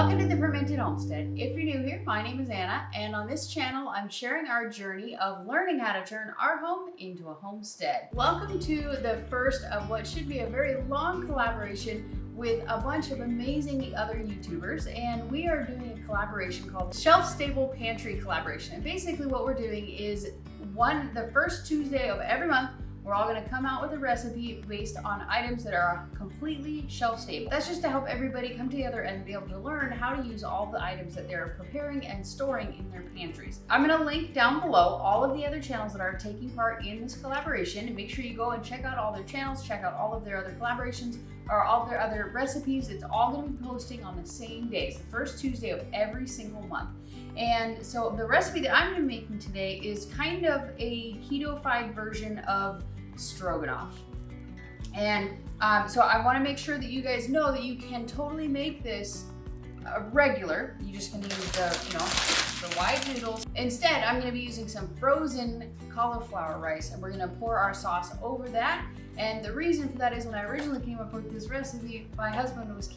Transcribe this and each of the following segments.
Welcome to the Fermented Homestead. If you're new here, my name is Anna, and on this channel, I'm sharing our journey of learning how to turn our home into a homestead. Welcome to the first of what should be a very long collaboration with a bunch of amazing other YouTubers, and we are doing a collaboration called Shelf Stable Pantry Collaboration. And basically what we're doing is the first Tuesday of every month, we're all gonna come out with a recipe based on items that are completely shelf stable. That's just to help everybody come together and be able to learn how to use all the items that they're preparing and storing in their pantries. I'm gonna link down below all of the other channels that are taking part in this collaboration, and make sure you go and check out all their channels, check out all of their other collaborations, or all their other recipes. It's all gonna be posting on the same day. It's the first Tuesday of every single month. And so the recipe that I'm gonna be making today is kind of a keto-fied version of Stroganoff. And so I want to make sure that you guys know that you can totally make this regular. You just can use the white noodles. Instead, I'm going to be using some frozen cauliflower rice, and we're going to pour our sauce over that. And the reason for that is when I originally came up with this recipe, my husband was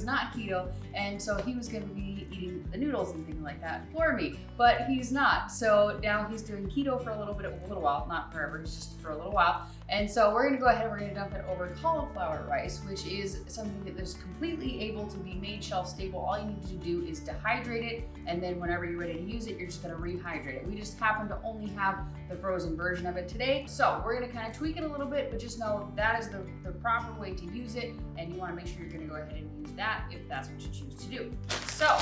not keto, and so he was going to be eating the noodles and things like that for me, but he's not. So now he's doing keto for a little while, not forever, just for a little while. And so we're going to go ahead and we're going to dump it over cauliflower rice, which is something that is completely able to be made shelf stable. All you need to do is dehydrate it, and then whenever you're ready to use it, you're just going to rehydrate it. We just happen to only have the frozen version of it today, so we're going to kind of tweak it a little bit, but just know that is the proper way to use it, and you want to make sure you're going to go ahead and use that if that's what you choose to do. So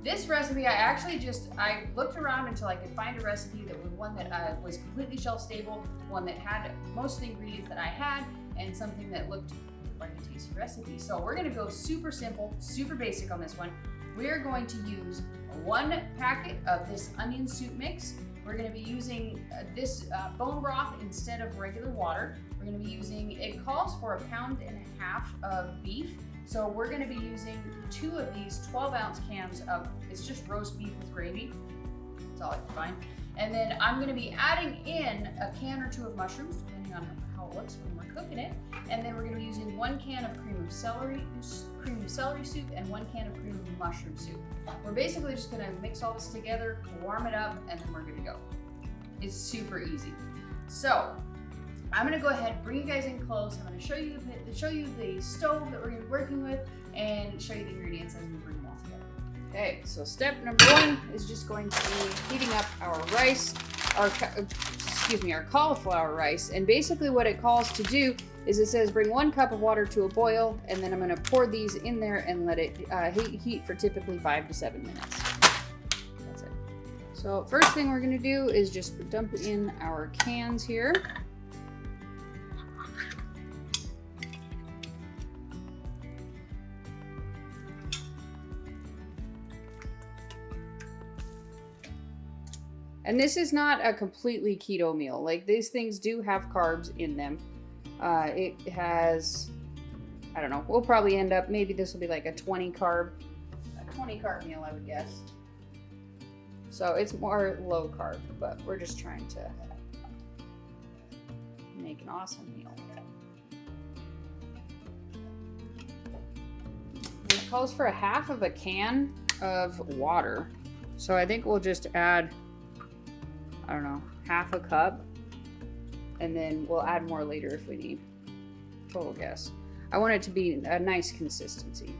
this recipe, I looked around until I could find a recipe that was one that was completely shelf stable, one that had most of the ingredients that I had, and something that looked like a tasty recipe. So we're gonna go super simple, super basic on this one. We're going to use 1 packet of this onion soup mix. We're gonna be using this bone broth instead of regular water. We're gonna be using, it calls for 1.5 pounds of beef. So we're gonna be using 2 of these 12-ounce cans of, it's just roast beef with gravy. That's all I can find. And then I'm gonna be adding in a can or 2 of mushrooms, depending on how it looks when we're cooking it. And then we're gonna be using 1 can of cream of celery soup and 1 can of cream of mushroom soup. We're basically just gonna mix all this together, warm it up, and then we're gonna go. It's super easy. So I'm gonna go ahead and bring you guys in close. I'm gonna show you the stove that we're gonna be working with and show you the ingredients as we bring them all together. Okay, so step number 1 is just going to be heating up our rice, our cauliflower rice. And basically what it calls to do is it says bring 1 cup of water to a boil, and then I'm gonna pour these in there and let it heat for typically 5 to 7 minutes. That's it. So first thing we're gonna do is just dump in our cans here. And this is not a completely keto meal. Like, these things do have carbs in them. It has, I don't know, we'll probably end up, maybe this will be like a 20 carb meal, I would guess. So it's more low carb, but we're just trying to make an awesome meal. It calls for 1/2 can of water. So I think we'll just add, I don't know, 1/2 cup, and then we'll add more later if we need. Total guess. I want it to be a nice consistency.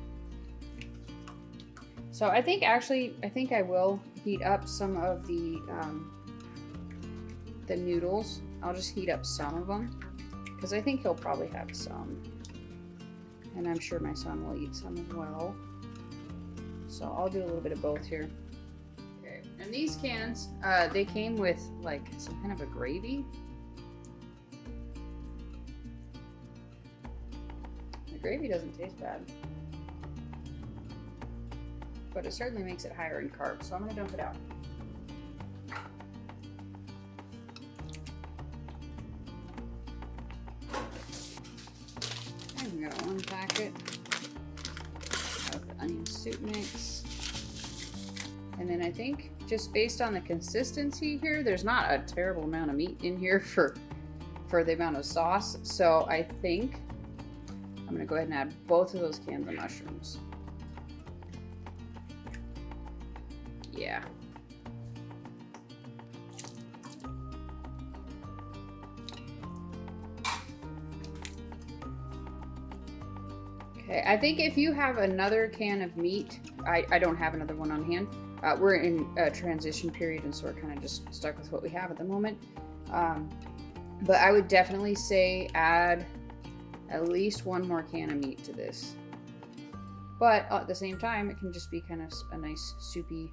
So I think I will heat up some of the noodles. I'll just heat up some of them because I think he'll probably have some, and I'm sure my son will eat some as well. So I'll do a little bit of both here. And these cans, they came with like some kind of a gravy. The gravy doesn't taste bad, but it certainly makes it higher in carbs, so I'm gonna dump it out. And we got 1 packet of the onion soup mix. And then I think, just based on the consistency here, there's not a terrible amount of meat in here for the amount of sauce. So I think I'm gonna go ahead and add both of those cans of mushrooms. yeah. Okay, I think if you have another can of meat, I don't have another one on hand. We're in a transition period, and so we're kind of just stuck with what we have at the moment. But I would definitely say add at least one more can of meat to this. But at the same time, it can just be kind of a nice soupiness.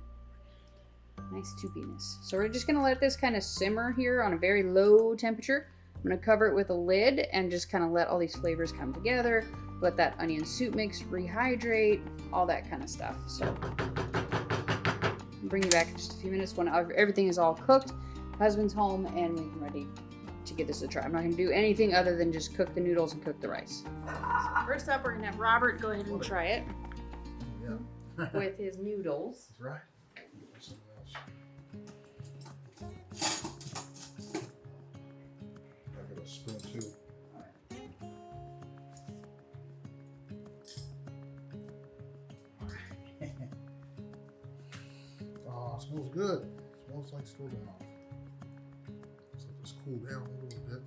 So we're just gonna let this kind of simmer here on a very low temperature. I'm gonna cover it with a lid and just kind of let all these flavors come together. Let that onion soup mix rehydrate, all that kind of stuff. So I'll bring you back in just a few minutes when everything is all cooked. Husband's home and we're ready to give this a try. I'm not gonna do anything other than just cook the noodles and cook the rice. So first up, we're gonna have Robert go ahead and try it. Yeah. With his noodles. That's right. I'll give it a spoon too. Oh, it smells good. It smells like Stroganoff. So just cool down a little bit.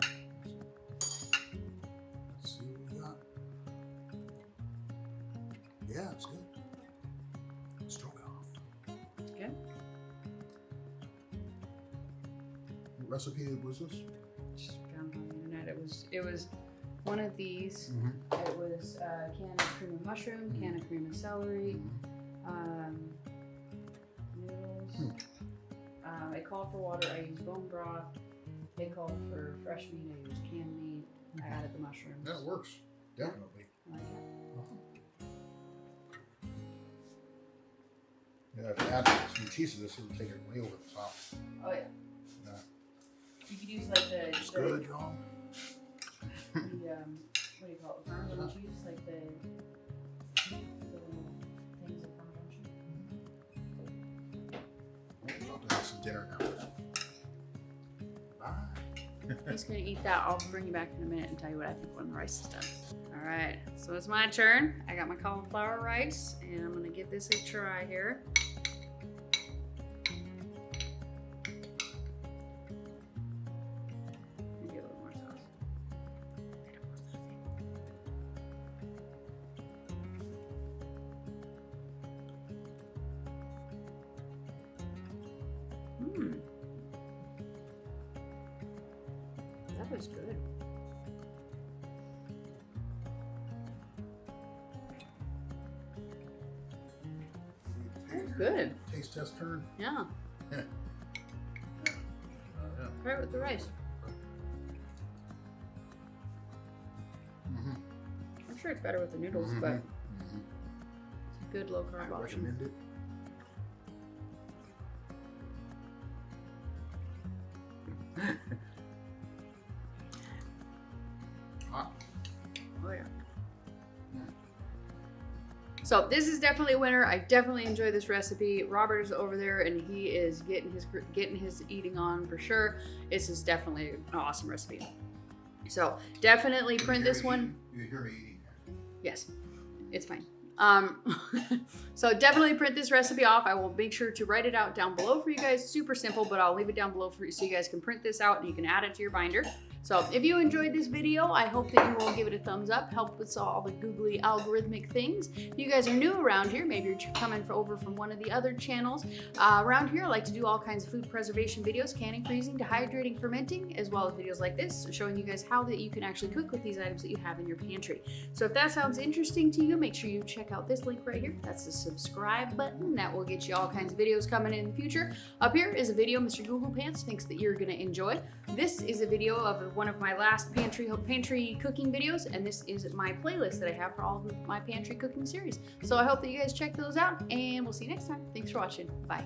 Let's see what we got. Yeah, it's good. Stroganoff. Okay. What recipe was this? Just found on the internet. It was one of these. It was a can of cream of mushroom, can of cream of celery, noodles. It called for water. I used bone broth. They called for fresh meat. I used canned meat. I added the mushrooms. That works. Definitely. I like it. Yeah, if you add some cheese to this, it'll take it way over the top. Oh yeah. Yeah. You could use like It's good, y'all. what do you call it? Parmesan cheese, like the things of Parmesan cheese. About to have some dinner now. Bye. He's gonna eat that. I'll bring you back in a minute and tell you what I think when the rice is done. All right, so it's my turn. I got my cauliflower rice, and I'm gonna give this a try here. Maybe a little more sauce. That was good. Good. Taste test turn. Yeah. Yeah. Try it with the rice. I'm sure it's better with the noodles, but it's a good low carb option. I recommend it. Hot. Oh yeah. So this is definitely a winner. I definitely enjoy this recipe. Robert is over there and he is getting his eating on for sure. This is definitely an awesome recipe. So definitely print this one. You hear me eating. Yes, it's fine. So definitely print this recipe off. I will make sure to write it out down below for you guys. Super simple, but I'll leave it down below for you so you guys can print this out and you can add it to your binder. So if you enjoyed this video, I hope that you will give it a thumbs up, help with all the googly algorithmic things. If you guys are new around here, maybe you're coming over from one of the other channels. Around here, I like to do all kinds of food preservation videos, canning, freezing, dehydrating, fermenting, as well as videos like this, showing you guys how that you can actually cook with these items that you have in your pantry. So if that sounds interesting to you, make sure you check out this link right here. That's the subscribe button. That will get you all kinds of videos coming in the future. Up here is a video Mr. Google Pants thinks that you're gonna enjoy. This is a video of one of my last pantry cooking videos, and this is my playlist that I have for all of my pantry cooking series. So I hope that you guys check those out, and we'll see you next time. Thanks for watching. Bye.